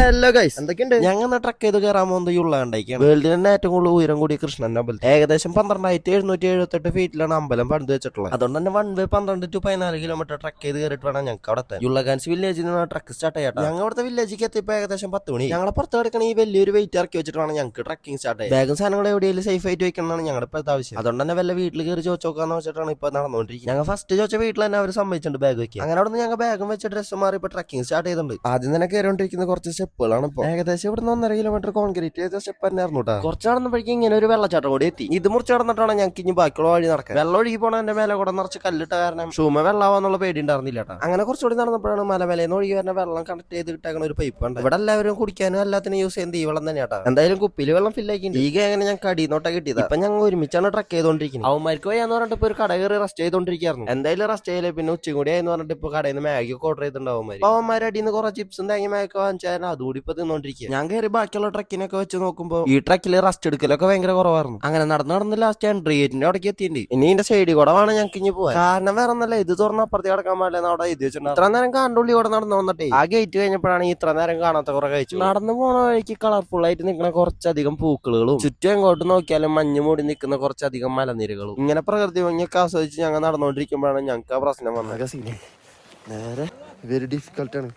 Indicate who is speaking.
Speaker 1: Hello guys, എന്തൊക്കെയുണ്ട്? ഞങ്ങൾ truck ചെയ്ത് കയറാൻ പോകുന്നത് യുള്ളാണ്ടായിക്കാണ്. വേൾഡിൽ തന്നെ ഏറ്റവും കൂടുതൽ ഉയരം കൂടിയ കൃഷ്ണന്റെ അമ്പലം. ഏകദേശം 12,778 ഫീറ്റിലാണ് അമ്പലം പണിത് വെച്ചിട്ടുള്ളത്. അതുകൊണ്ട് തന്നെ 1 വേ 12 to 14 കിലോമീറ്റർ ട്രക്ക് ചെയ്ത് കയറിയിട്ട് വേണം ഞങ്ങൾക്ക് അവിടെ എത്താൻ. യുള്ളഗാൻസ് വില്ലേജിൽ നിന്ന് ട്രക്ക് സ്റ്റാർട്ട് ചെയ്യട്ടെ. ഞങ്ങൾ അവിടുത്തെ വില്ലേജിലേക്ക് എത്തിയപ്പോൾ ഏകദേശം 10 മണി. ഞങ്ങളെ പുറത്ത് കിടക്കണ ഈ വലിയൊരു വെയിറ്റ് ഇറക്കി വെച്ചിട്ട് വേണം ഞങ്ങൾക്ക് ട്രക്കിംഗ് സ്റ്റാർട്ട് ചെയ്യാൻ. ബാഗും സാധനങ്ങൾ എവിടെയെങ്കിലും സേഫ് ആയിട്ട് വെക്കണമെന്നാണ് ഞങ്ങളുടെ ഇപ്പോഴത്തെ ആവശ്യം. അതുകൊണ്ട് തന്നെ വല്ല വീട്ടിൽ കയറി ചോദിച്ചോക്കാന്ന് വെച്ചിട്ടാണ് ഇപ്പൊ നടന്നുകൊണ്ടിരിക്കുന്നത്. ഞങ്ങൾ ഫസ്റ്റ് ചോദിച്ച വീട്ടിൽ തന്നെ അവർ സമ്മതിച്ചിട്ടുണ്ട് ബാഗ് വെക്കുക. അങ്ങനെ അവിടെ നിന്ന് ഞങ്ങൾ ബാഗും വെച്ച ഡ്രസ്സ് മാറി ഇപ്പൊ ട്രക്കിംഗ് സ്റ്റാർട്ട് ചെയ്തിട്ടുണ്ട്. ആദ്യം തന്നെ കയറിക്കൊണ്ടിരിക്കുന്ന കുറച്ച് സ്റ്റെപ്പുകളാണ് ഇപ്പോൾ. ഏകദേശം ഇവിടുന്ന് 1.5 കിലോമീറ്റർ കോൺക്രീറ്റ് ചെയ്ത സ്റ്റെപ്പ് തന്നെയായിരുന്നു കേട്ടോ. കുറച്ച് നടന്നപ്പോഴേക്കും ഇങ്ങനെ ഒരു വെള്ളച്ചാട്ടം കൂടി എത്തി. ഇത് മുറിച്ച് നടന്നിട്ടാണ് ഞങ്ങൾക്ക് ഇനി ബാക്കിയുള്ള വഴി നടക്കാൻ. വെള്ളം ഒഴുകി പോണ എന്റെ മേലെ കൂടെ നിറച്ച് കല്ലിട്ട കാരണം ഷൂമ വെള്ളാവാന്നുള്ള പേടി ഉണ്ടായിരുന്നില്ല കേട്ടോ. അങ്ങനെ കുറച്ചുകൂടി നടന്നപ്പോഴാണ് മലമലയിൽ ഒഴുകി വരുന്ന വെള്ളം കണക്ട് ചെയ്ത് കിട്ടാൻ ഒരു പൈപ്പ് ഉണ്ട്. ഇവിടെ എല്ലാവരും കുടിക്കാനും എല്ലാത്തിനും യൂസ് ചെയ്യുന്നത് ഈ വെള്ളം തന്നെ കേട്ടോ. എന്തായാലും കുപ്പിയിൽ വെള്ളം ഫില്ലാക്കി ഈ അങ്ങനെ ഞങ്ങൾക്ക് അടിയിന്നോട്ട കിട്ടിയത്. അപ്പൊ ഞങ്ങൾ ഒരുമിച്ചാണ് ട്രക്ക് ചെയ്തോണ്ടിരിക്കുന്നത്. അവന്മാർക്ക് വയ്യാന്ന് പറഞ്ഞിട്ട് ഇപ്പൊ ഒരു കട കയറി റെസ്റ്റ് ചെയ്തോണ്ടിരിക്കുന്നു. എന്തായാലും റെസ്റ്റ് ചെയ്യില്ല, പിന്നെ ഉച്ചയും കൂടി ആയെന്ന് പറഞ്ഞിട്ട് ഇപ്പൊ കടയിൽ നിന്ന് മാഗി ഒക്കെ ഓർഡർ ചെയ്തിട്ടുണ്ടാവും. അവന്മാർ അടിയിൽ നിന്ന് കുറെ ചിപ്സും തേങ്ങ മാഗി വാങ്ങിച്ചാൽ അതുകൂടി ഇപ്പൊ തിന്നോണ്ടിരിക്കുക. ഞാൻ കയറി ബാക്കിയുള്ള ട്രക്കിനൊക്കെ വെച്ച് നോക്കുമ്പോൾ ഈ ട്രക്കിൽ റെസ്റ്റ് എടുക്കലൊക്കെ ഭയങ്കര കുറവായിരുന്നു. അങ്ങനെ നടന്ന് ലാസ്റ്റ് എൻട്രി ഗേറ്റിന്റെ അവിടേക്ക് എത്തിയിട്ടുണ്ട്. ഇനി ഇതിന്റെ സൈഡിൽ കൂടെ വേണം ഞങ്ങൾക്ക് ഇനി പോവാൻ. കാരണം വേറെ ഒന്നല്ല, ഇത് തുറന്ന് അപ്പുറത്തേക്ക് കിടക്കാൻ പാടില്ല അവിടെ എഴുതി വെച്ചിട്ടുണ്ട്. ഇത്ര നേരം കാണ്ടുള്ളി കൂടെ നടന്നു വന്നിട്ടേ ആ ഗേറ്റ് കഴിഞ്ഞപ്പോഴാണ് ഇത്ര നേരം കാണാത്ത കുറെ കഴിച്ചു. നടന്നു പോണ വഴിക്ക് കളർഫുൾ ആയിട്ട് നിൽക്കുന്ന കുറച്ചധികം പൂക്കളുകളും ചുറ്റും എങ്ങോട്ട് നോക്കിയാലും മഞ്ഞ് മൂടി നിൽക്കുന്ന കുറച്ചധികം മലനിരകളും ഇങ്ങനെ പ്രകൃതി ഭംഗിയൊക്കെ ആസ്വദിച്ച് ഞങ്ങൾ നടന്നുകൊണ്ടിരിക്കുമ്പോഴാണ് ഞങ്ങൾക്ക് ആ പ്രശ്നം വന്നത്. നേരെ വെരി ഡിഫിക്കൽട്ടാണ്.